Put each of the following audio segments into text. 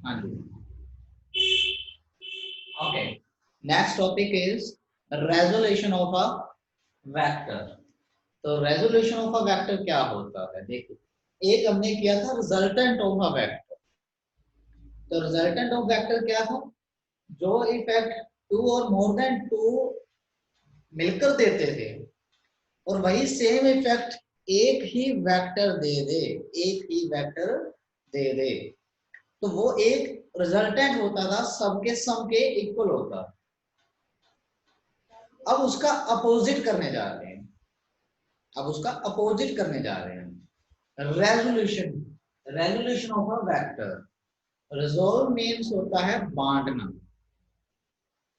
हाँ जी। Okay, next topic is resolution of a vector. तो रेजोल्यूशन ऑफ अ वेक्टर क्या होता है? देखिए, एक हमने किया था रिजल्टेंट ऑफ अ वेक्टर। तो रिजल्टेंट ऑफ वेक्टर क्या था? जो इफेक्ट टू और मोर देन टू मिलकर देते थे और वही सेम इफेक्ट एक ही वेक्टर दे दे, एक ही वेक्टर दे दे, तो वो एक रिजल्टेंट होता था, सबके सम के इक्वल होता। अब उसका अपोजिट करने जा रहे हैं, अब उसका अपोजिट करने जा रहे हैं। Resolution, resolution of a vector. Resolve means होता है बांटना,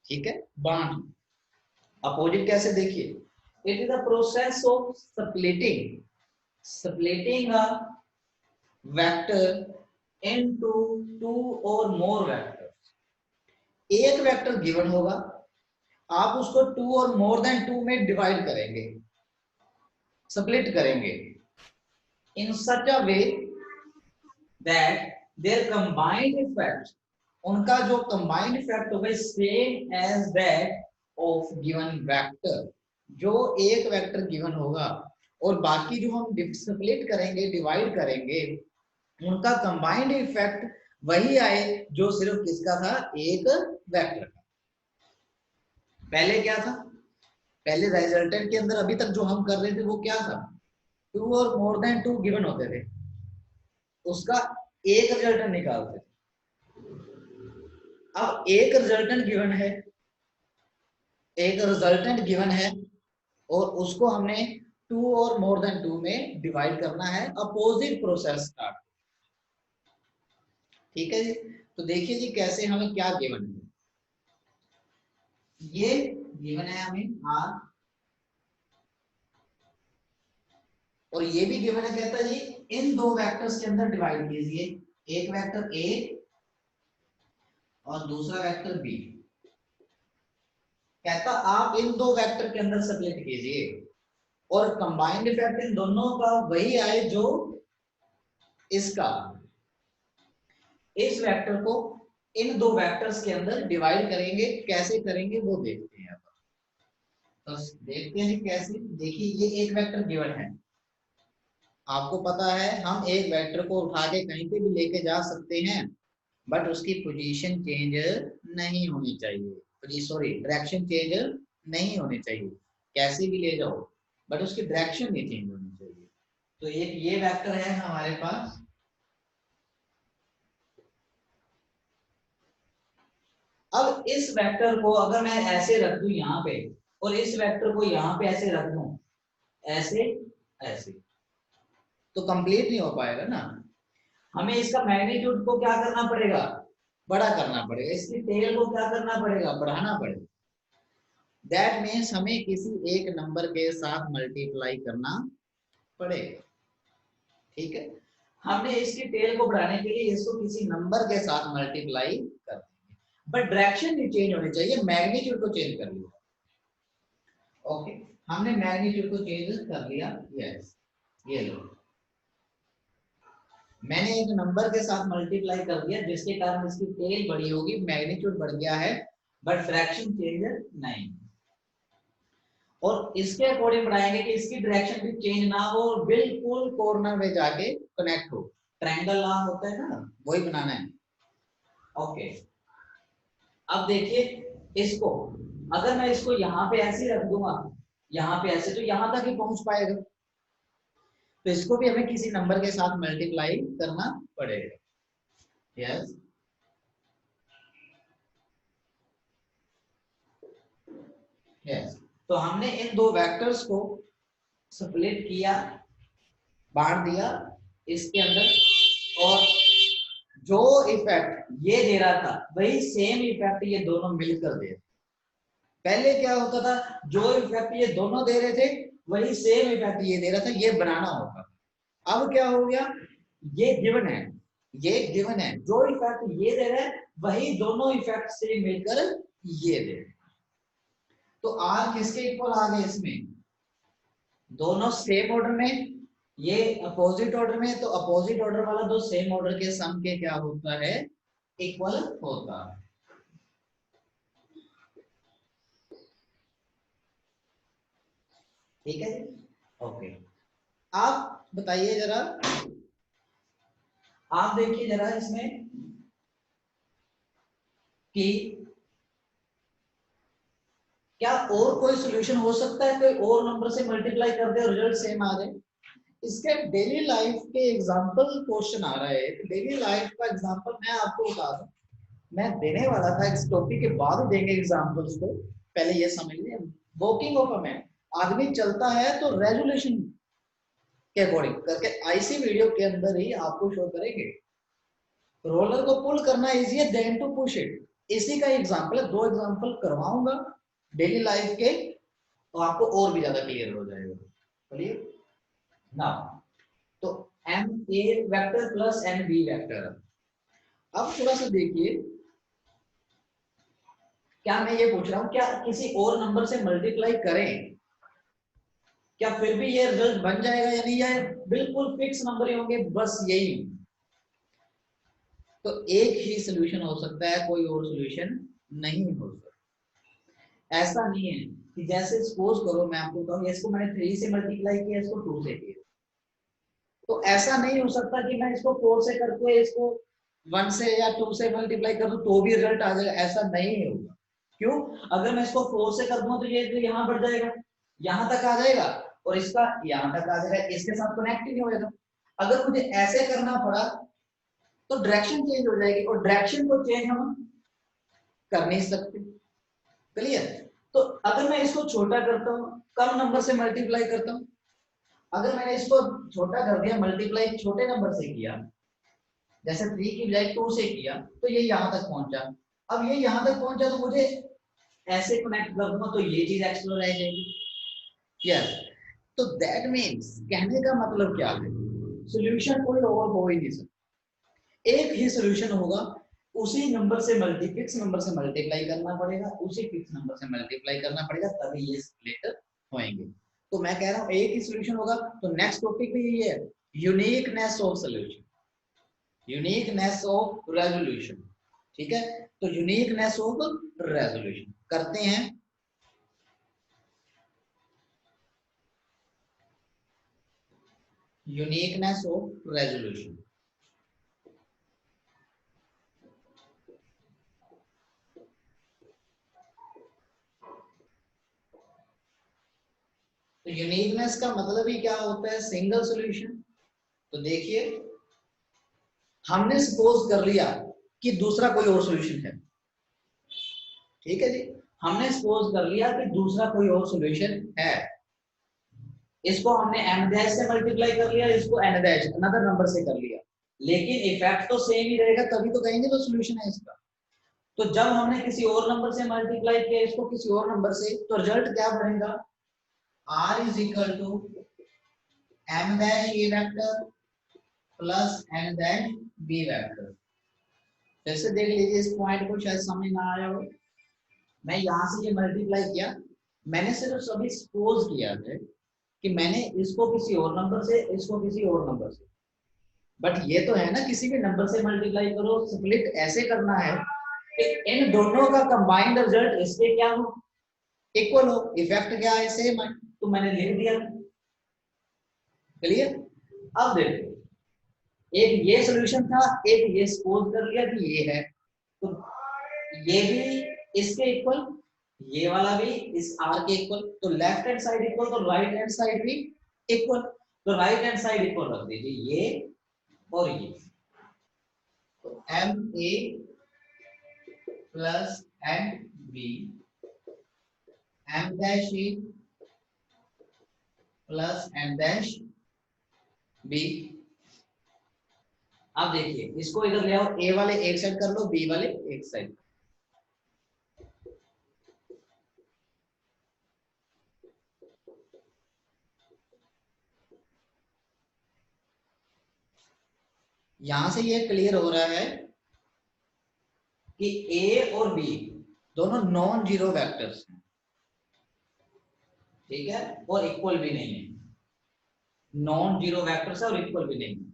ठीक है, बांटना। अपोजिट कैसे? देखिए, it is the process of splitting, splitting a vector into two और मोर वेक्टर्स। एक वेक्टर गिवन होगा, आप उसको टू और मोर देन टू में डिवाइड करेंगे, स्प्लिट करेंगे in such a way that their combined effect, उनका जो कंबाइंड इफेक्ट होगा same as that of given vector. जो एक वेक्टर गिवन होगा और बाकी जो हम स्प्लिट करेंगे, डिवाइड करेंगे, उनका कंबाइंड इफेक्ट वही आए जो सिर्फ किसका था? एक वेक्टर का। पहले क्या था? पहले रिजल्टेंट के अंदर अभी तक जो हम कर रहे थे वो क्या था? टू और मोर देन टू गिवन होते थे, उसका एक रिजल्टेंट निकालते थे। अब एक रिजल्टेंट गिवन है, एक रिजल्टेंट गिवन है और उसको हमने टू और मोर देन टू में डिवाइड करना है, अपोजिट प्रोसेस स्टार्ट। ठीक है जी। तो देखिए जी कैसे हमें क्या गिवन है। ये गिवन है हमें आर, और ये भी गिवन है, कहता है जी इन दो वेक्टर्स के अंदर डिवाइड कीजिए, एक वेक्टर ए और दूसरा वेक्टर बी। कहता आप इन दो वेक्टर के अंदर स्प्लिट कीजिए और कंबाइंड इफेक्ट इन दोनों का वही आए जो इसका। इस वेक्टर को इन दो वेक्टर्स के अंदर डिवाइड करेंगे, कैसे करेंगे वो देखते हैं। तो देखते हैं कैसे। देखिए, ये एक वेक्टर गिवन है, आपको पता है हम एक वेक्टर को उठा के कहीं पे भी लेके जा सकते हैं, बट उसकी पोजीशन चेंज नहीं होनी चाहिए, सॉरी डायरेक्शन चेंज नहीं होनी चाहिए। कैसे भी ले जाओ बट उसकी डायरेक्शन नहीं चेंज होनी चाहिए। तो एक ये वेक्टर है हमारे पास, अब इस वेक्टर को अगर मैं ऐसे रख दूं यहाँ पे और इस वेक्टर को यहाँ पे ऐसे रख दूं, ऐसे ऐसे, तो कंप्लीट नहीं हो पाएगा ना। हमें इसका मैग्नीट्यूड को क्या करना पड़ेगा? बड़ा करना पड़ेगा। इसकी टेल को क्या करना पड़ेगा? बढ़ाना पड़ेगा। दैट मीन्स हमें किसी एक नंबर के साथ मल्टीप्लाई करना पड़ेगा, ठीक है। हमने इसकी टेल को बढ़ाने के लिए इसको किसी नंबर के साथ मल्टीप्लाई कर देंगे, बट डायरेक्शन नहीं चेंज होनी चाहिए, मैग्नीट्यूड को चेंज कर लिया। ओके, हमने मैग्नीट्यूड को चेंज कर लिया। यस, ये लो, मैंने एक नंबर के साथ मल्टीप्लाई कर दिया जिसके कारण इसकी टेल बड़ी होगी, मैग्नीट्यूड बढ़ गया है, बट फ्रैक्शन चेंज नहीं। और इसके अकॉर्डिंग बढ़ाएंगे कि इसकी डायरेक्शन भी चेंज ना हो और बिल्कुल कॉर्नर में जाके कनेक्ट हो। ट्रायंगल लॉ होता है ना, वही बनाना है। ओके, अब देखिए इसको, अगर मैं इसको यहाँ पे ऐसे रख दूंगा, यहाँ पे ऐसे, तो यहाँ तक ही पहुंच पाएगा। तो इसको भी हमें किसी नंबर के साथ मल्टीप्लाई करना पड़ेगा। Yes, yes. तो हमने इन दो वेक्टर्स को स्प्लिट किया, बांट दिया इसके अंदर, और जो इफेक्ट ये दे रहा था वही सेम इफेक्ट ये दोनों मिलकर दे रहे। पहले क्या होता था? जो इफेक्ट ये दोनों दे रहे थे वही सेम इफेक्ट ये दे रहा था, ये बनाना होता था। अब क्या हो गया? ये गिवन है, ये गिवन है, जो इफेक्ट ये दे रहे हैं वही दोनों इफेक्ट से मिलकर ये दे रहे। तो आर किसके इक्वल आ गए इसमें? दोनों सेम ऑर्डर में, ये अपोजिट ऑर्डर में, तो अपोजिट ऑर्डर वाला दो सेम ऑर्डर के सम के क्या होता है? इक्वल होता है। ठीक है जी, ओके। आप बताइए जरा, आप देखिए जरा इसमें कि क्या और कोई सॉल्यूशन हो सकता है, कोई और नंबर से मल्टीप्लाई कर दे और रिजल्ट सेम आ जाए। इसके डेली लाइफ के एग्जांपल क्वेश्चन आ रहा है, डेली लाइफ का एग्जांपल मैं आपको बता दूं, मैं देने वाला था इस टॉपिक के बाद देंगे एग्जांपल्स को, पहले ये समझ लिया। वॉकिंग ऑफ अ मैन, आदमी चलता है तो रेजोल्यूशन के अकॉर्डिंग करके आईसी वीडियो के अंदर ही आपको शो करेंगे। रोलर को पुल करना इजी है देन टू पुश इट, इसी का एग्जांपल है, दो एग्जांपल करवाऊंगा डेली लाइफ के, तो आपको और भी ज्यादा क्लियर हो जाएगा। चलिए ना, तो m a vector plus n b vector. अब थोड़ा सा देखिए, क्या मैं ये पूछ रहा हूं, क्या किसी और नंबर से मल्टीप्लाई करें, क्या फिर भी ये रिजल्ट बन जाएगा या नहीं आए, बिल्कुल फिक्स नंबर ही होंगे, बस यही। तो एक ही सोल्यूशन हो सकता है, कोई और सोल्यूशन नहीं हो सकता। ऐसा नहीं है कि जैसे सपोज करो मैं आपको कहूँ इसको मैंने 3 से मल्टीप्लाई किया, इसको 2 से किया, तो ऐसा नहीं हो सकता कि मैं इसको 4 से करके इसको 1 से या 2 से मल्टीप्लाई कर दूं तो भी रिजल्ट आ जाएगा, ऐसा नहीं होगा। क्यों? अगर मैं इसको 4 से कर दूं तो ये तो यहाँ बढ़ जाएगा, यहाँ तक आ जाएगा, और इसका यहाँ तक आ जाएगा, इसके साथ कनेक्ट ही नहीं होगा। अगर मुझे ऐसे करना पड़ा तो डायरेक्शन चेंज हो जाएगी, और डायरेक्शन को चेंज हम कर नहीं सकते। क्लियर? तो अगर मैं इसको छोटा करता हूँ, कम नंबर से मल्टीप्लाई करता हूँ, अगर मैंने इसको छोटा कर दिया, मल्टीप्लाई छोटे नंबर से किया, जैसे 3 की बजाय 2 से किया, तो ये यहाँ तक पहुंचा। अब ये यहाँ तक पहुंचा तो मुझे ऐसे कनेक्ट कर दूंगा तो ये चीज एक्स्ट्रा रह जाएगी। यस, तो दैट मीन्स कहने का मतलब क्या है, सॉल्यूशन कोई और हो ही नहीं सकता, एक ही सॉल्यूशन होगा, उसी नंबर से फिक्स नंबर से मल्टीप्लाई करना पड़ेगा, उसी फिक्स नंबर से मल्टीप्लाई करना पड़ेगा, तभी ये स्प्लिट होंगे। तो मैं कह रहा हूं एक ही सॉल्यूशन होगा। तो नेक्स्ट टॉपिक भी यही है, uniqueness of solution, uniqueness of resolution. ठीक है, तो यूनिकनेस ऑफ रेजोल्यूशन करते हैं। यूनिकनेस ऑफ रेजोल्यूशन, तो यूनिकनेस का मतलब ही क्या होता है, सिंगल सॉल्यूशन। तो देखिए, हमने सपोज कर लिया कि दूसरा कोई और सॉल्यूशन है, ठीक है जी, हमने सपोज कर लिया कि दूसरा कोई और सॉल्यूशन है, इसको हमने m डैश से मल्टीप्लाई कर लिया, इसको n डैश अनदर नंबर से कर लिया, लेकिन इफेक्ट तो सेम ही रहेगा, तभी तो कहेंगे तो सॉल्यूशन है इसका। तो जब हमने किसी और नंबर से मल्टीप्लाई किया इसको किसी और नंबर से, तो रिजल्ट क्या बनेगा, r is equal to m dash a vector plus n dash b vector. फिर से देख लीजिए इस पॉइंट को, शायद समझ ना आया हो। मैं यहां से ये मल्टीप्लाई किया, मैंने सिर्फ सभी सपोज किया है कि मैंने इसको किसी और नंबर से, इसको किसी और नंबर से, बट ये तो है ना किसी भी नंबर से मल्टीप्लाई करो, स्प्लिट ऐसे करना है कि इन दोनों का कंबाइंड रिजल्ट इसके क्या हो, इक्वल हो, इफेक्ट क्या है, सेम है, तो मैंने लिख दिया। क्लियर? अब देखो, एक ये सॉल्यूशन था, एक ये सपोज कर लिया कि ये है, तो ये भी इसके इक्वल, ये वाला भी इस आर के इक्वल, तो लेफ्ट हैंड साइड इक्वल तो राइट हैंड साइड भी इक्वल, तो राइट हैंड साइड इक्वल रख दीजिए ये और ये, तो m a plus n b, m dash a plus n dash b. अब देखिए इसको इधर ले आओ, ए वाले एक साइड कर लो, बी वाले एक साइड। यहां से ये क्लियर हो रहा है कि ए और बी दोनों नॉन जीरो वेक्टर्स हैं, ठीक है, और इक्वल भी नहीं है, नॉन जीरो वेक्टर्स है और इक्वल भी नहीं है।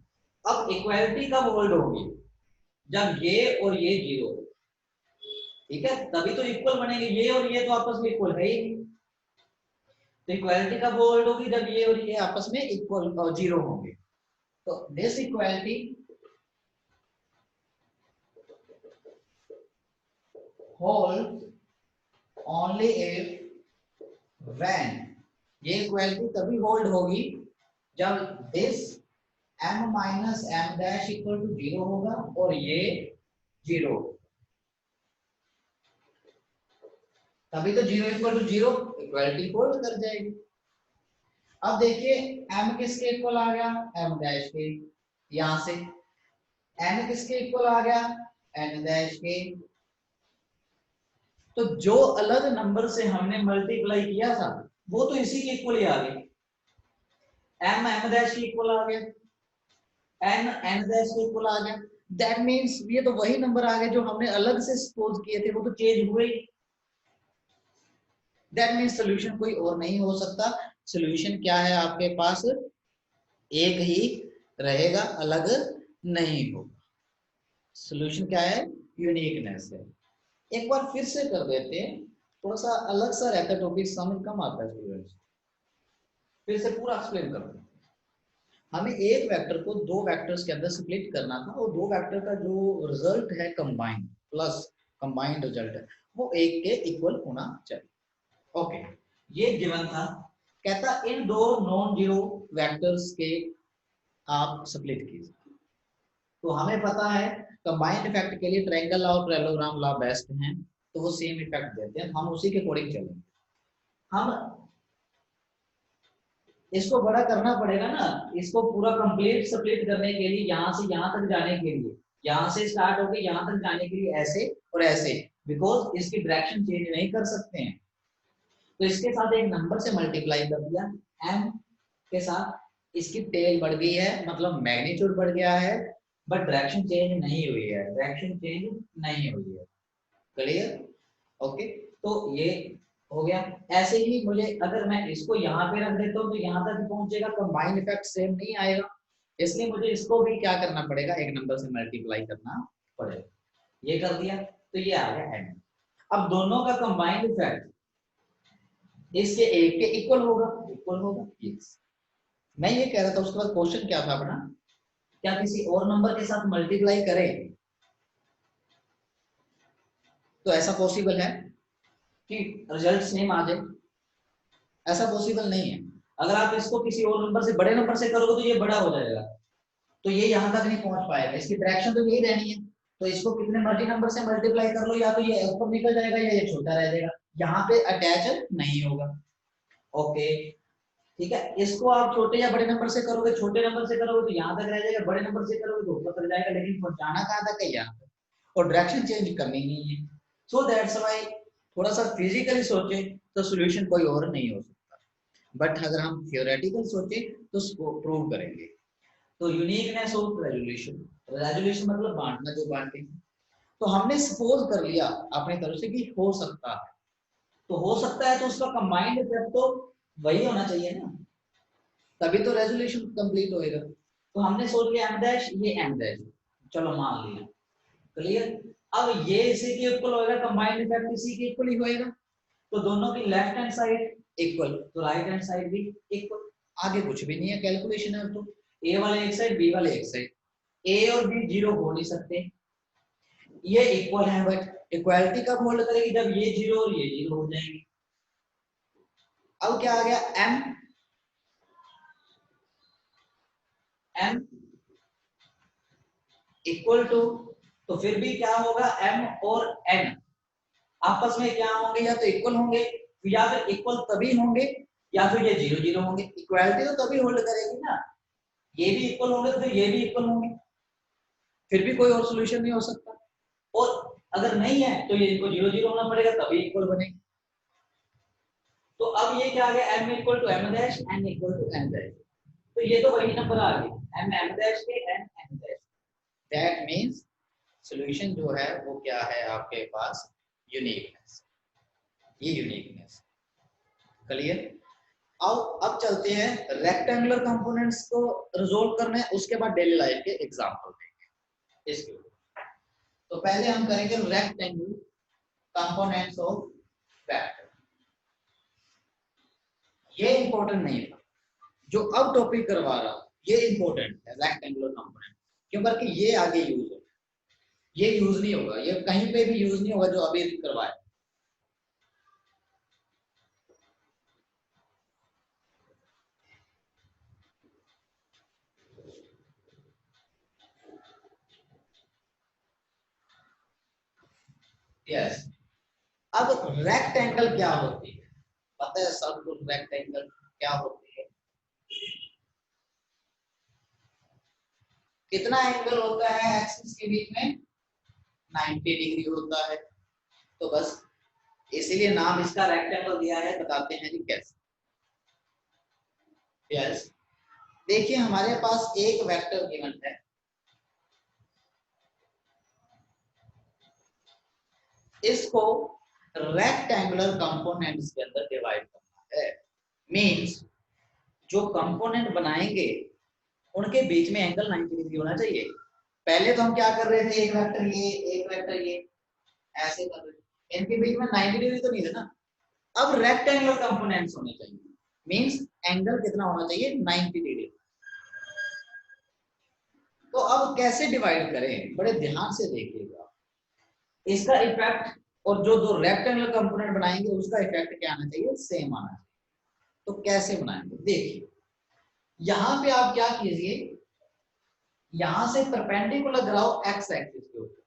अब इक्वालिटी कब होल्ड होगी, जब ये और ये जीरो, ठीक है, तभी तो इक्वल बनेंगे। ये और ये तो आपस में इक्वल है ही नहीं। तो इक्वालिटी कब होल्ड होगी? जब ये और ये आपस में इक्वल जीरो होंगे। तो this equality hold only if when, ये इक्वालिटी तभी होल्ड होगी जब this m minus m dash equal to zero होगा और ये जीरो, तभी तो zero equal to zero equality hold कर जाएगी। अब देखिए m किसके इक्वल आ गया? m डैश के, यहां से n किसके इक्वल आ गया? n डैश के। तो जो अलग नंबर से हमने मल्टीप्लाई किया था वो तो इसी के इक्वल ही आ गए। m m डैश के इक्वल आ गया, n n डैश के इक्वल आ गया। दैट मींस ये तो वही नंबर आ गए जो हमने अलग से सपोज किए थे, वो तो चेंज हुए ही। दैट मींस सोल्यूशन कोई और नहीं हो सकता। सोल्यूशन क्या है आपके पास? एक ही रहेगा, अलग नहीं होगा। सोल्यूशन क्या है? यूनिकनेस है। एक बार फिर से कर देते हैं, थोड़ा सा अलग सा रहता है टॉपिक, समझ कम आता है स्टूडेंट्स। फिर से पूरा एक्सप्लेन करते हैं। हमें एक वेक्टर को दो वेक्टर्स के अंदर स्प्लिट करना था और दो वेक्टर का जो रिजल्ट है कंबाइंड प्लस कंबाइंड रिजल्ट है वो एक के इक्वल होना चाहिए। ओके, ये गिवन था। कहता इन दो नॉन जीरो वेक्टर्स के आप स्प्लिट कीजिए। तो हमें पता है कंबाइंड इफेक्ट के लिए ट्रायंगल और पैरेललोग्राम लॉ बेस्ट हैं, तो वो सेम इफेक्ट देते हैं, हम उसी के अकॉर्डिंग चलेंगे। हम इसको बड़ा करना पड़ेगा ना, इसको पूरा कंप्लीट स्प्लिट करने के लिए, यहां से यहां तक जाने के लिए, यहां से स्टार्ट होकर यहां तक जाने के लिए ऐसे और ऐसे, बिकॉज इसकी डायरेक्शन चेंज नहीं कर सकते हैं। तो इसके साथ एक नंबर से मल्टीप्लाई कर दिया m के साथ, इसकी टेल बढ़ गई है, मतलब मैग्नीट्यूड बढ़ गया है, बट डायरेक्शन चेंज नहीं हुई है, डायरेक्शन चेंज नहीं हुई है। क्लियर? ओके, तो ये हो गया। ऐसे ही मुझे अगर मैं इसको यहाँ पे रख देता हूँ तो यहाँ तक पहुंचेगा, कंबाइंड इफेक्ट सेम नहीं आएगा, इसलिए मुझे इसको भी क्या करना पड़ेगा? एक नंबर से मल्टीप्लाई करना पड़ेगा। ये कर दिया तो ये आ गया n। अब दोनों का कंबाइंड इफेक्ट इसके एक के इक्वल होगा, इक्वल होगा। यस, मैं ये कह रहा था। उसके बाद क्वेश्चन क्या था अपना? क्या किसी और नंबर के साथ मल्टीप्लाई करें तो ऐसा पॉसिबल है कि रिजल्ट सेम आ जाए? ऐसा पॉसिबल नहीं है। अगर आप इसको किसी और नंबर से, बड़े नंबर से करोगे तो ये बड़ा हो जाएगा, तो ये यहां तक नहीं पहुंच पाएगा, इसकी डायरेक्शन तो यही रहनी है। तो इसको कितने मर्जी नंबर से मल्टीप्लाई कर लो, या तो ये ऊपर निकल जाएगा या ये छोटा रह जाएगा, यहाँ पे अटैच नहीं होगा। ओके, ठीक है। इसको आप छोटे या बड़े नंबर से करोगे, छोटे नंबर से करोगे तो यहाँ तक रह जाएगा, बड़े नंबर से करोगे तो ऊपर तक जाएगा, लेकिन पहुंचाना कहाँ तक है? यहाँ तक। और डायरेक्शन चेंज करनी नहीं है। सो दैट्स व्हाई थोड़ा सा फिजिकली सोचे तो सोल्यूशन कोई और नहीं हो सकता, बट अगर हम थियोरेटिकल सोचे तो उसको प्रूव करेंगे। तो यूनिकनेस ऑफ रेजोल्यूशन, रेजोल्यूशन मतलब बांटना, जो बांटे। तो हमने सपोज कर लिया अपनी तरफ से कि हो सकता है, तो हो सकता है तो उसका कंबाइंड इफेक्ट तो वही होना चाहिए ना, तभी तो रेजोल्यूशन कंप्लीट होएगा। तो हमने सोच लिया m डैश, ये m डैश, चलो मान लिया। क्लियर? अब ये इसी के इक्वल होएगा, कंबाइंड इफेक्ट इसी के इक्वल ही होएगा। तो दोनों की लेफ्ट हैंड साइड इक्वल, तो राइट हैंड साइड भी इक्वल। आगे कुछ भी नहीं है, कैलकुलेशन है। तो ए वाले एक साइड, बी वाले एक साइड, ए और बी जीरो हो नहीं सकते, ये इक्वल है, बट इक्वालिटी कब होल्ड करेगी? जब ये जीरो और ये जीरो हो जाएंगे। अब क्या आ गया? m इक्वल टू, तो फिर भी क्या होगा? m और n आपस में क्या होंगे? या तो इक्वल होंगे, या फिर इक्वल तभी होंगे, या फिर ये जीरो जीरो होंगे। इक्वालिटी तो तभी होल्ड करेगी ना, ये भी इक्वल होंगे तो फिर ये भी इक्वल होंगे, फिर भी कोई और सोल्यूशन नहीं हो सकता। और अगर नहीं है तो ये इनको जीरो जीरो होना पड़ेगा, तभी इक्वल बनेगी। तो अब ये क्या आ गया? m equal to m dash, n equal to n dash. तो ये तो वही नंबर आ गए, m m डैश के, n n dash. That means solution जो है वो क्या है आपके पास? यूनिकनेस। ये यूनिकनेस। क्लियर? अब चलते हैं रेक्टेंगुलर कंपोनेंट्स को रिजोल्व करने, उसके बाद डेली लाइफ के एग्जांपल देंगे इसके ऊपर। तो पहले हम करेंगे रेक्टेंगल कंपोनेंट्स ऑफ वेक्टर। ये इंपॉर्टेंट नहीं है, जो अब टॉपिक करवा रहा हूं ये इंपॉर्टेंट है, रेक्टेंगुलर कंपोनेंट, क्यों करके ये आगे यूज होगा, ये यूज नहीं होगा, ये कहीं पे भी यूज नहीं होगा जो अभी करवाया। यस, अब रेक्टेंगल क्या होती है, पता है सबको रेक्टेंगल क्या होती है? कितना एंगल होता है एक्सिस के बीच में? 90 डिग्री होता है। तो बस इसीलिए नाम इसका रेक्टेंगल दिया है, बताते हैं जी कैसे। यस, देखिए हमारे पास एक वेक्टर गिवन है, इसको रेक्टेंगुलर कंपोनेंट्स के अंदर डिवाइड करना है। मींस जो कंपोनेंट बनाएंगे उनके बीच में एंगल 90 डिग्री होना चाहिए। पहले तो हम क्या कर रहे थे, एक वेक्टर ये एक वेक्टर ये ऐसे कर रहे थे, इनके बीच में 90 डिग्री तो नहीं है ना। अब रेक्टेंगुलर कंपोनेंट्स होने चाहिए, मींस एंगल कितना होना चाहिए? 90 डिग्री। तो अब कैसे डिवाइड करें, बड़े ध्यान से देखिएगा। इसका इफेक्ट और जो दो रेक्टेंगुलर कंपोनेंट बनाएंगे उसका इफेक्ट क्या आना चाहिए? सेम आना चाहिए। तो कैसे बनाएंगे, देखिए यहां पे आप क्या कीजिए, यहां से परपेंडिकुलर गिराओ एक्स एक्सिस के ऊपर।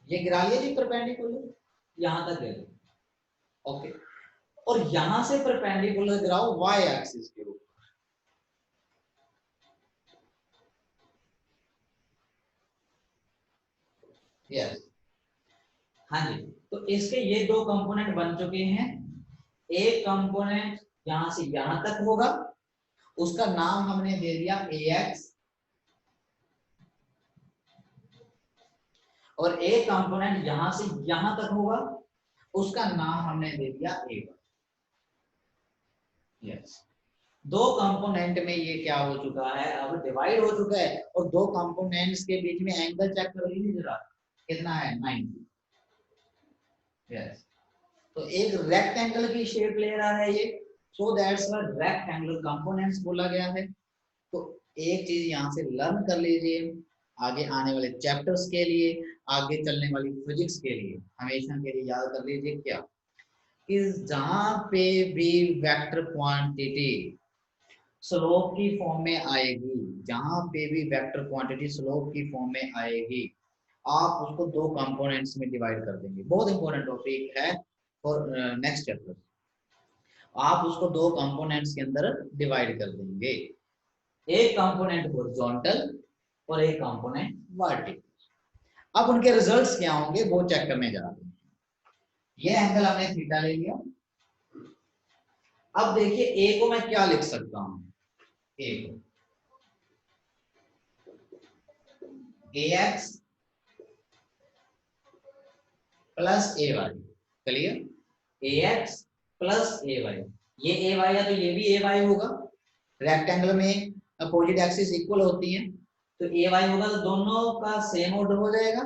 ये गिरा लिया जी परपेंडिकुलर, यहां तक गिरा, ओके। और यहां से परपेंडिकुलर गिराओ वाई एक्सिस के ऊपर। यस, हाँ जी। तो इसके ये दो कंपोनेंट बन चुके हैं। एक कंपोनेंट यहां से यहां तक होगा, उसका नाम हमने दे दिया AX, और एक कंपोनेंट यहां से यहां तक होगा, उसका नाम हमने दे दिया AY। यस, दो कंपोनेंट में ये क्या हो चुका है, अब डिवाइड हो चुका है, और दो कंपोनेंट्स के बीच में एंगल चेक कर लीजिए जरा, कितना है? 90। यस, तो एक रेक्टेंगल की शेप ले रहा है ये, so that's why rectangular components बोला गया है। तो एक चीज यहाँ से लर्न कर लीजिए, आगे आने वाले चैप्टर्स के लिए, आगे चलने वाली फिजिक्स के लिए हमेशा के लिए याद कर लीजिए क्या, कि जहां पे भी वेक्टर क्वांटिटी स्लोप की फॉर्म में आएगी, जहां पे भी वेक्टर क्वांटिटी स्लोप की फॉर्म में आएगी, आप उसको दो कंपोनेंट्स में डिवाइड कर देंगे। बहुत इंपॉर्टेंट टॉपिक है फॉर नेक्स्ट चैप्टर। आप उसको दो कंपोनेंट्स के अंदर डिवाइड कर देंगे, एक कंपोनेंट हॉरिजॉन्टल और एक कंपोनेंट वर्टिकल। अब उनके रिजल्ट्स क्या होंगे वो चेक करने जा रहे हैं। ये एंगल हमने थीटा ले लिया। अब देखिए ए को मैं क्या लिख सकता हूं, ए को AX plus AY, clear? AX plus AY, ये AY है तो ये भी AY होगा। रेक्टेंगल में अपोजिट एक्सिस इक्वल होती है, तो AY होगा, तो दोनों का सेम ऑर्डर हो जाएगा।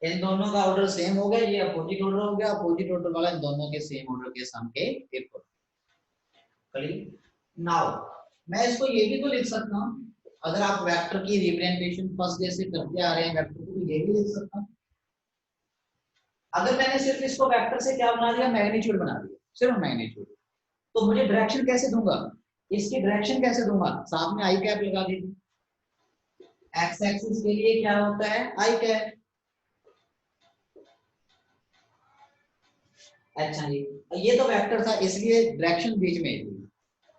इन दोनों का ऑर्डर सेम हो गया, ये अपोजिट ऑर्डर हो गया, अपोजिट ऑर्डर वाला इन दोनों के सेम ऑर्डर के सम के इक्वल। नाउ मैं इसको ये भी तो लिख सकता हूं, अगर आप वेक्टर की रिप्रेजेंटेशन फर्स्ट डे से करते आ रहे हैं वेक्टर को, तो ये भी लिख सकता हूं। अगर मैंने सिर्फ इसको वेक्टर से क्या बना दिया, मैग्नीट्यूड बना दिया, सिर्फ मैग्नीट्यूड, तो मुझे डायरेक्शन कैसे दूंगा, इसकी डायरेक्शन कैसे दूंगा? साथ में आई कैप लगा दीजिए। एक्स एक्सिस के लिए क्या होता है? आई कैप। अच्छा जी, ये तो वेक्टर था इसलिए डायरेक्शन बीच में थी,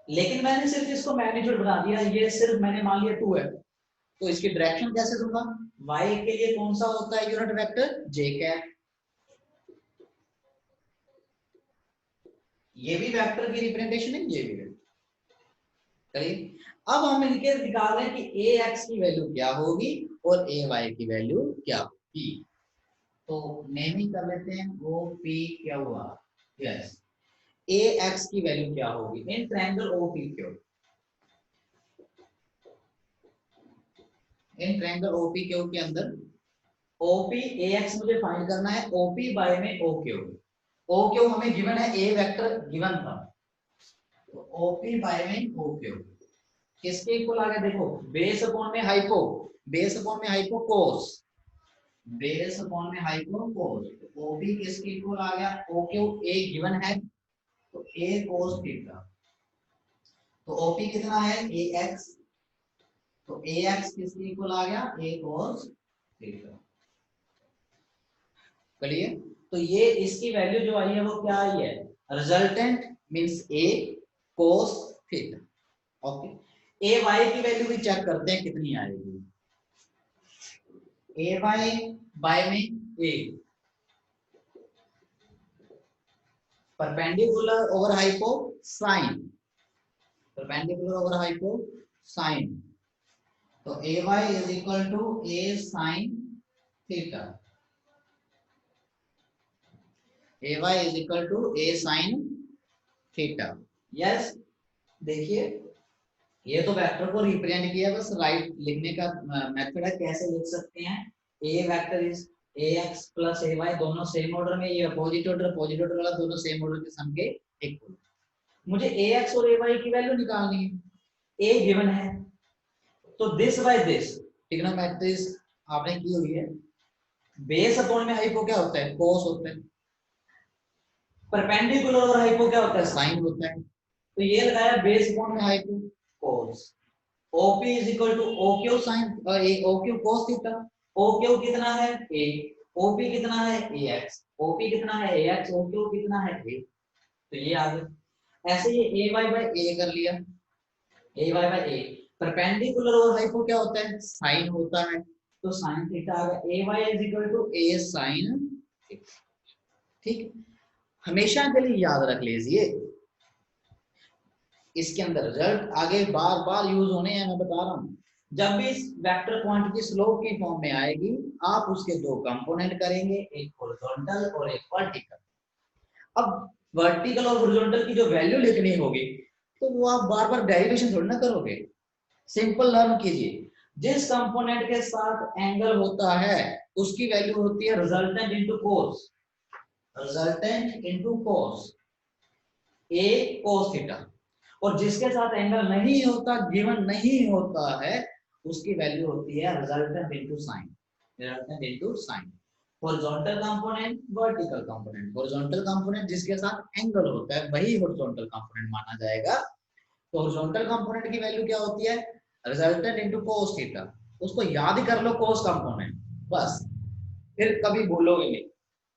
लेकिन मैंने सिर्फ इसको मैग्नीट्यूड बना दिया, ये सिर्फ मैंने मान लिया 2 है, तो इसकी डायरेक्शन कैसे दूंगा? y के लिए कौन सा होता है यूनिट वेक्टर? j cap. ये भी वेक्टर की रिप्रेजेंटेशन है, ये भी है। चलिए अब हम इनके निकाल रहे हैं कि ax की वैल्यू क्या होगी और ay की वैल्यू क्या होगी। तो नेमिंग कर लेते हैं, वो p क्या हुआ? यस, ए एक्स की वैल्यू क्या होगी in triangle OPQ, in triangle OPQ के अंदर OP AX मुझे फाइंड करना है, OP बाय में OQ, OQ हमें गिवन है, ए वेक्टर गिवन था, तो OP बाय में OQ किसके इक्वल आ गया देखो, बेस अपॉन में हाइपो, बेस अपॉन में हाइपो कोस, बेस अपॉन में हाइपो कोस, OP किसके इक्वल आ गया, OQ ए गिवन है तो ए कोस थीटा, तो OP कितना है AX, तो AX किसके इक्वल आ गया ए कोस थीटा। क्लियर, तो ये इसकी वैल्यू जो आई है वो क्या आई है, resultant means A cos theta. Okay, A Y की वैल्यू भी चेक करते हैं कितनी आएगी, ए वाई बाय में A, perpendicular over hypotenuse, perpendicular over hypotenuse, तो A Y is equal to A sine theta, A Y is equal to A sine theta. Yes, देखिए ये तो वेक्टर को रिप्रेजेंट किया, बस right लिखने का मेथड है, कैसे लिख सकते हैं, A vector is ax plus ay, दोनों सेम ऑर्डर में, ये अपोजिट ऑर्डर वाला दोनों सेम ऑर्डर के सम के इक्वल। मुझे ax और ay की वैल्यू निकालनी है, a गिवन है तो दिस बाय दिस ट्रिग्नोमेट्रीज आपने की हुई है, बेस अपॉन में हाइपो क्या होता है कोस होता है, परपेंडिकुलर और हाइपो क्या होता है साइन होता है, तो ये लगाया बेस अपॉन में hypo cos, OP is equal to OQ sine OQ cos theta, OQ कितना है a, OP कितना है AX, OP कितना है AX, OQ कितना है a, तो ये आ गया। ऐसे ये AY बाय A कर लिया, AY बाय A, परपेंडिकुलर और हाइपो क्या होता है साइन होता है, तो साइन थीटा आ गया, AY is equal to A sine theta. ठीक, हमेशा के लिए याद रख लीजिए, इसके अंदर रिजल्ट आगे बार बार यूज होने हैं, मैं बता रहा हूं, जब भी इस वेक्टर क्वांटिटी स्लोप की फॉर्म में आएगी आप उसके दो कंपोनेंट करेंगे, एक हॉरिजॉन्टल और एक वर्टिकल। अब वर्टिकल और हॉरिजॉन्टल की जो वैल्यू लिखनी होगी तो वो आप बार बार डेरिवेशन थोड़ी ना करोगे, सिंपल लर्न कीजिए, जिस कंपोनेंट के साथ एंगल होता है उसकी वैल्यू होती है resultant into cos, resultant into cos, A cos theta, और जिसके साथ एंगल नहीं होता, गिवन नहीं होता है, उसकी वैल्यू होती है resultant into sine, resultant into sine. Horizontal component, vertical component, horizontal component जिसके साथ एंगल होता है वही हॉरिजॉन्टल कंपोनेंट माना जाएगा, तो हॉरिजॉन्टल कंपोनेंट की वैल्यू क्या होती है रिजल्टेंट इनटू कोस थीटा, उसको याद ही कर लो कोस कंपोनेंट, बस फिर कभी भूलोगे नहीं,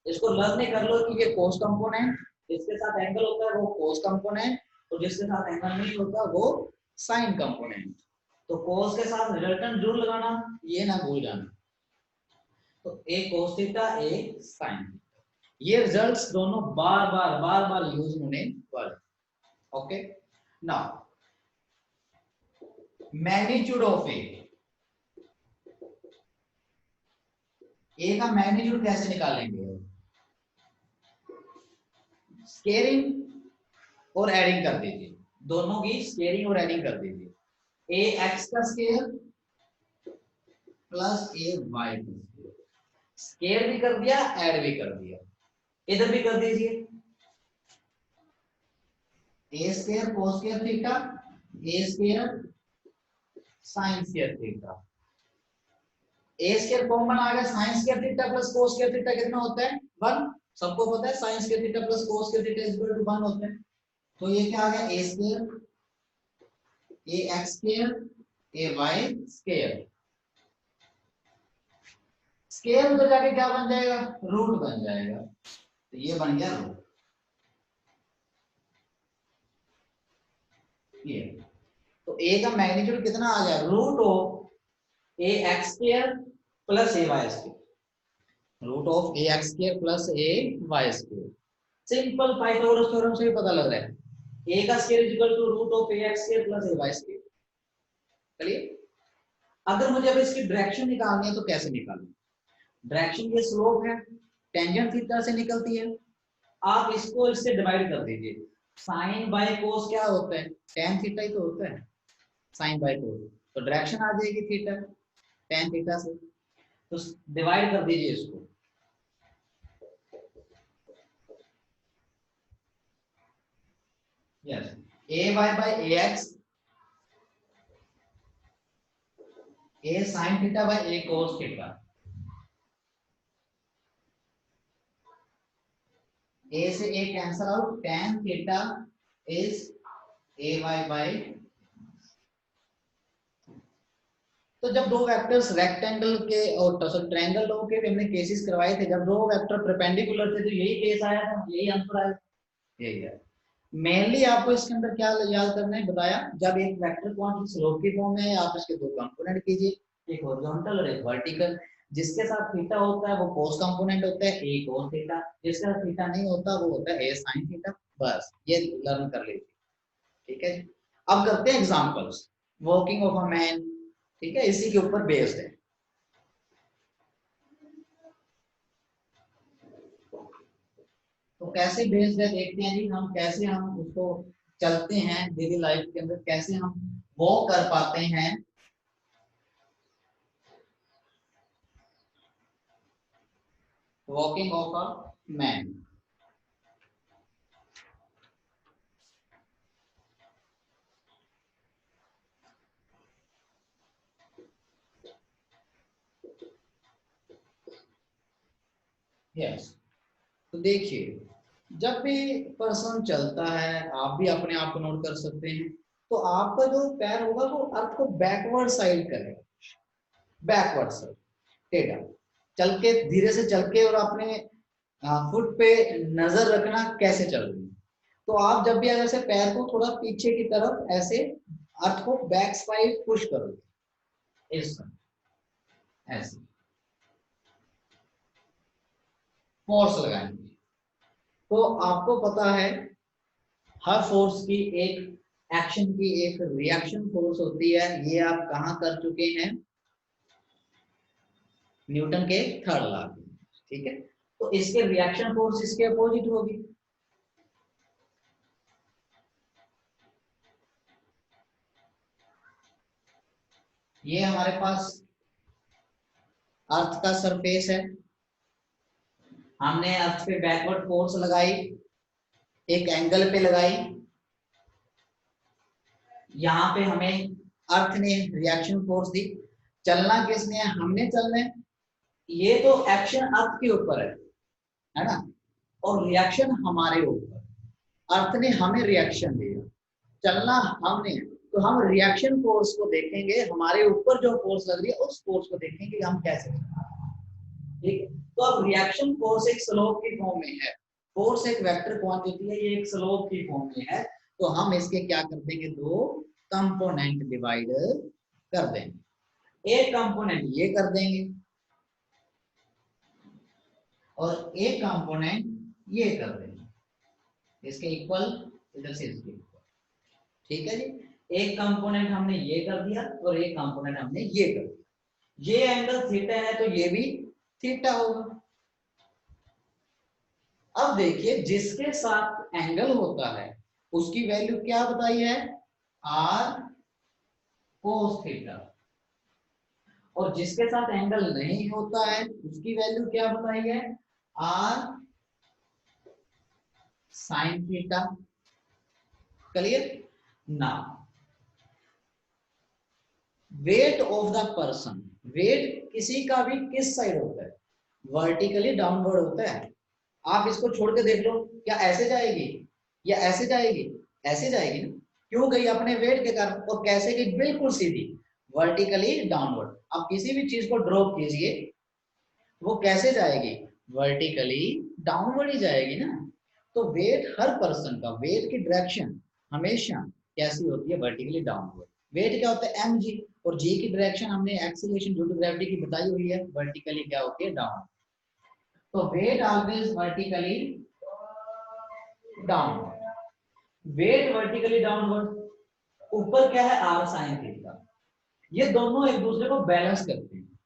इसको लर्न ही कर लो कि ये कोस कंपोनेंट, जिसके साथ एंगल होता है वो कोस कंपोनेंट, तो जिसके साथ एंगल नहीं होता वो साइन कंपोनेंट, तो कोस के साथ रिजल्टेंट जरूर लगाना, ये ना भूल जाना, तो ए कोस थीटा ए साइन थीटा, ये रिजल्ट्स दोनों बार बार यूज होने वाले। ओके, नाउ मैग्नीट्यूड ऑफ ए का मैग्नीट्यूड कैसे निकालेंगे, स्केयरिंग और एडिंग कर दीजिए, दोनों की स्केयरिंग और एडिंग कर दीजिए, ए एक्स का स्केयर प्लस ए वाई का स्केयर, स्केयर भी कर दिया ऐड भी कर दिया, इधर भी कर दीजिए, a square cos square theta, a square sine square theta, a square common आ गया, sine square theta plus cos square theta कितना होता है 1, सबको पता है sine square theta plus cos square theta is equal to 1 होता है, तो ये क्या आ गया a square a x square a y square, square उधर जाके क्या बन जाएगा रूट बन जाएगा, तो ये बन गया रूट, ये तो ए का मैग्नीट्यूड कितना आ गया root of a x square plus a y square, root of a x square plus a y square, simple Pythagoras theorem से भी पता लग रहा है, ए का square is equal to root of a x square plus a y square. चलिए, अगर मुझे अब इसकी डायरेक्शन निकालनी है तो कैसे निकालूं, डायरेक्शन ये स्लोप है, टेंजेंट थीटा से निकलती है, आप इसको इससे डिवाइड कर दीजिए, साइन बाय कोस क्या होता है, tan थीटा ही तो होता है साइन बाय कोस, तो डायरेक्शन आ जाएगी थीटा, tan थीटा से, तो डिवाइड कर दीजिए इसको। Yes, ay by ax, a sin theta by a cos theta, a से a cancel out, tan theta is ay by, तो जब दो वेक्टर्स रेक्टेंगल के और ट्रायंगल लोगों के हमने केसेस करवाए थे, जब दो वेक्टर परपेंडिकुलर थे तो यही केस आया था, यही आंसर आया, यही है। मेनली आपको इसके अंदर क्या याद करना है बताया, जब एक वेक्टर क्वांटिटी स्लोप की फॉर्म में है, आप इसके दो कंपोनेंट कीजिए, एक हॉरिजॉन्टल और एक वर्टिकल, जिसके साथ थीटा होता है वो कोस कंपोनेंट होता है a cos थीटा, जिसका थीटा नहीं होता वो होता है a sin थीटा, बस ये लर्न कर लीजिए, ठीक है। अब करते हैं examples, walking of a man, ठीक है, इसी के ऊपर बेस्ड है। तो कैसे बेस्ड है देखते हैं जी, हम कैसे हम उसको चलते हैं डेली लाइफ के अंदर, कैसे हम वॉक कर पाते हैं। Walking of a man, yes, तो देखिए जब भी पर्सन चलता है, आप भी अपने आप को नोट कर सकते हैं, तो आपका जो पैर होगा वो आपको बैकवर्ड साइड करेगा, बैकवर्ड साइड टेढ़ा, चल के धीरे से चल के, और अपने फुट पे नजर रखना कैसे चल रही है। तो आप जब भी अगर से पैर को थोड़ा पीछे की तरफ ऐसे अर्थ को बैक साइड पुश करोगे, इस ऐसे फोर्स लगाएंगे, तो आपको पता है हर फोर्स की एक एक्शन की एक रिएक्शन फोर्स होती है, ये आप कहां कर चुके हैं, न्यूटन के थर्ड लॉ, ठीक है। तो इसके रिएक्शन फोर्स इसके अपोजिट होगी, ये हमारे पास अर्थ का सरफेस है, हमने अर्थ पे बैकवर्ड फोर्स लगाई, एक एंगल पे लगाई, यहाँ पे हमें अर्थ ने रिएक्शन फोर्स दी, चलना किसने है, हमने चलना है, ये तो एक्शन अर्थ के ऊपर है ना, और रिएक्शन हमारे ऊपर, अर्थ ने हमें रिएक्शन दिया, चलना हमने, तो हम रिएक्शन फोर्स को देखेंगे, हमारे ऊपर जो फोर्स लग रही है उस फोर्स को देखेंगे हम कैसे, ठीक है। तो अब रिएक्शन फोर्स एक स्लोप की फॉर्म में है, फोर्स एक वेक्टर क्वांटिटी है, ये एक स्लोप की फॉर्म में है, तो हम इसके क्या कर देंगे, दो कंपोनेंट डिवाइड कर देंगे, एक कंपोनेंट ये कर देंगे और एक कंपोनेंट ये कर देंगे, इसके इक्वल, इधर से इसके इक्वल, ठीक है जी। एक कंपोनेंट हमने ये कर दिया और एक कंपोनेंट हमने ये कर दिया, ये एंगल थीटा है तो ये भी थीटा होगा। अब देखिए जिसके साथ एंगल होता है उसकी वैल्यू क्या बताई है, आर कोस थीटा, और जिसके साथ एंगल नहीं होता है उसकी वैल्यू क्या बताई है, r sine theta, clear. Now weight of the person, weight किसी का भी किस साइड होता है, वर्टिकली डाउनवर्ड होता है, आप इसको छोड़ के देख लो, क्या ऐसे जाएगी या ऐसे जाएगी, ऐसे जाएगी ना, क्यों गई, अपने वेट के कारण, और कैसे गई, बिल्कुल सीधी, वर्टिकली डाउनवर्ड। अब किसी भी चीज को ड्रॉप कीजिए, वो कैसे जाएगी, वर्टिकली डाउनवर्ड ही जाएगी ना, तो वेट हर पर्सन का, वेट की डायरेक्शन हमेशा कैसी होती है, वर्टिकली डाउनवर्ड। वेट क्या होता है, mg, और g की डायरेक्शन हमने एक्सीलरेशन ड्यू टू ग्रेविटी की बताई हुई है, वर्टिकली क्या होती है, डाउन, तो weight always vertically downward, weight vertically downward, ऊपर क्या है, आर साइन थीटा, ये दोनों एक दूसरे को बैलेंस करते हैं।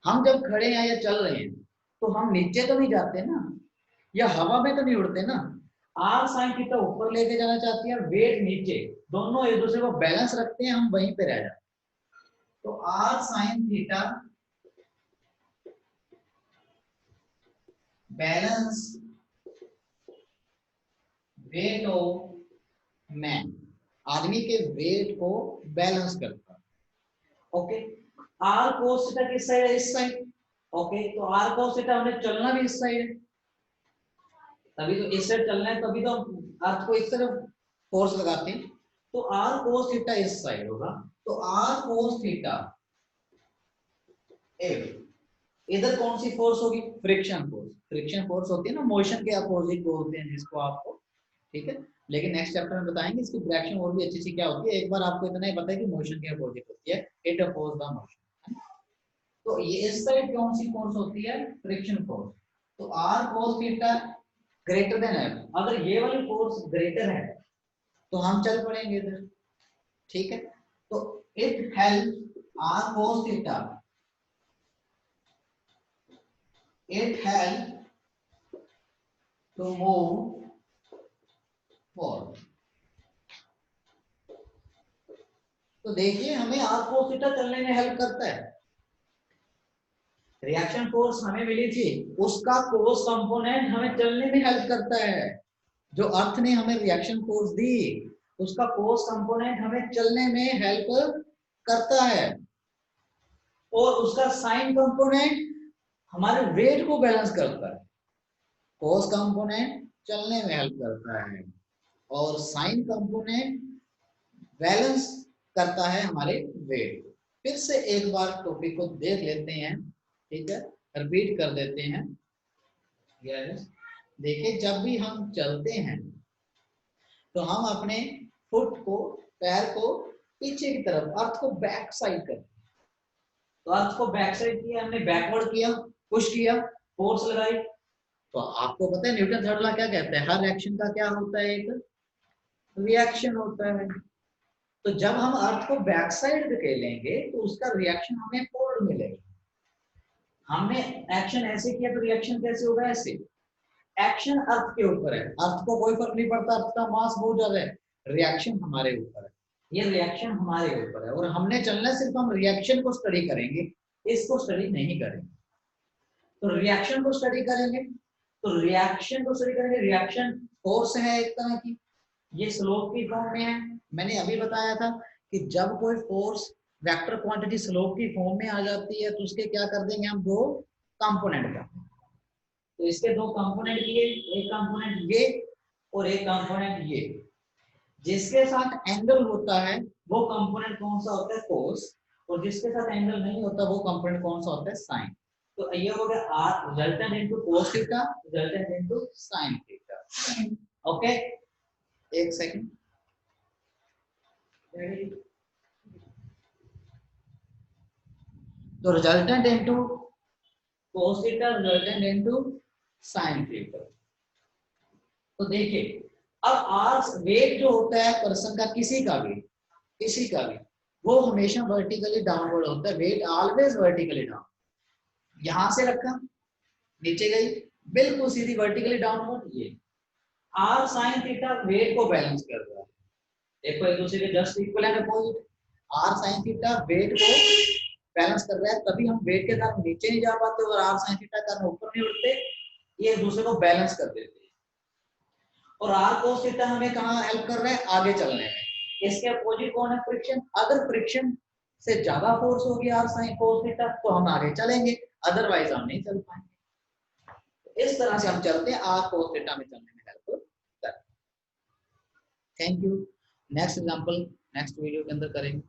हम जब खड़े हैं या चल रहे हैं तो हम नीचे तो नहीं जाते ना, या हवा में तो नहीं उड़ते ना, आर साइन थीटा ऊपर लेके जाना चाहती है, वेट नीचे, दोनों एक दूसरे को बैलेंस रखते हैं, हम वहीं पे रह जाते हैं। तो r sine theta balance weight of man, आदमी के वेट को बैलेंस करता है। ओके, आर कोस थीटा किस साइड है? इस साइड। ओके, तो आर कोस थीटा हमें चलना भी इस साइड है, तभी तो इस साइड चलना है, तभी तो अर्थ को इस तरफ फोर्स लगाते हैं। तो आर कोस थीटा इस साइड होगा, तो आर कोस थीटा एफ, इधर कौन सी फोर्स होगी? Friction force. फ्रिक्शन फोर्स होती है ना, मोशन के अपोजिट बोलते हैं जिसको आपको, ठीक है। लेकिन नेक्स्ट चैप्टर में बताएंगे इसकी डायरेक्शन और भी अच्छी सी क्या होती है। एक बार आपको इतना ही पता है कि मोशन के अपोजिट होती है, इट अपोज द मोशन। तो ये इस साइड कौन सी फोर्स होती है? Friction force. तो are cos theta greater than F, अगर ये वाली फोर्स ग्रेटर है तो हम चल पड़ेंगे इधर, ठीक है। तो it help r cos theta, it help to move forward। तो देखिए हमें आर कोस थीटा चलने में हेल्प करता है। रिएक्शन फोर्स हमें मिली थी, उसका कोस कंपोनेंट हमें चलने में हेल्प करता है। जो अर्थ ने हमें रिएक्शन फोर्स दी, उसका कोस कंपोनेंट हमें चलने में हेल्प करता है, और उसका साइन कंपोनेंट हमारे वेट को बैलेंस करता है। कोस कंपोनेंट चलने में हेल्प करता है और साइन कंपोनेंट बैलेंस करता है हमारे वेट। फिर से एक बार टॉपिक को देख लेते हैं, ठीक है, रिपीट कर देते हैं। यस, देखिए जब भी हम चलते हैं तो हम अपने फुट को, पैर को पीछे की तरफ, अर्थ को बैक साइड करते हैं। तो अर्थ को बैक साइड किया हमने, बैकवर्ड किया, पुश किया, फोर्स लगाई। तो आपको पता है न्यूटन थर्ड लॉ क्या कहता है? हर एक्शन का क्या होता है? एक रिएक्शन होता है। तो जब हम अर्थ को बैक साइड धकेलेंगे तो उसका रिएक्शन हमें फोर्ड मिलेगा। हमने एक्शन ऐसे किया तो रिएक्शन कैसे होगा? ऐसे। एक्शन अर्थ के ऊपर है, अर्थ को कोई फर्क नहीं पड़ता, अर्थ का मास बहुत ज्यादा है, रिएक्शन हमारे ऊपर है, ये रिएक्शन हमारे ऊपर है। और हमने चलना, सिर्फ हम रिएक्शन को स्टडी करेंगे, इसको स्टडी नहीं करेंगे। तो रिएक्शन को स्टडी करेंगे, तो रिएक्शन को स्टडी करेंगे। रिएक्शन फोर्स है एक तरह की, ये स्लोप की फॉर्म में है। मैंने अभी बताया था कि जब कोई फोर्स वेक्टर क्वांटिटी स्लोप की फॉर्म में आ जाती है तो उसके क्या कर देंगे हम? दो कंपोनेंट कर देंगे। तो इसके दो कंपोनेंट ये, एक कंपोनेंट ये और एक कंपोनेंट ये। जिसके साथ एंगल होता है वो कंपोनेंट कौन सा होता है? कोस। और जिसके साथ एंगल नहीं होता वो कंपोनेंट कौन सा होता है? साइन। तो ये हो गया are resultant into cos theta, resultant into sine theta. Okay, एक सेकंड। तो resultant into cos theta, resultant into sin theta. तो देखिए अब आर वेट जो होता है पर्सन का, किसी का भी, वो हमेशा वर्टिकली डाउनवर्ड होता है। Weight always vertically down. यहां से रखा, नीचे गई, बिल्कुल सीधी वर्टिकली डाउनवर्ड। ये आर साइन थीटा वेट को बैलेंस कर रहा है। देखो एक दूसरे के just equal and opposite. R sine theta weight को बैलेंस कर रहा है, तभी हम वेट के कारण नीचे नहीं जा पाते और आर साइन थीटा के कारण ऊपर नहीं उठते। ये एक दूसरे को बैलेंस कर देते हैं। और आर कोस थीटा हमें कहाँ हेल्प कर रहा है? आगे चलने में। इसके अपोजिट कौन है? फ्रिक्शन। अगर फ्रिक्शन से ज्यादा फोर्स होगी आर साइन कोस थीटा तो हम आगे चलेंगे, अदरवाइज हम नहीं चल पाएंगे। इस तरह से हम चलते हैं, आर कोस थीटा में चलने में हेल्प करते हैं। Thank you. Next example next video के अंदर करेंगे।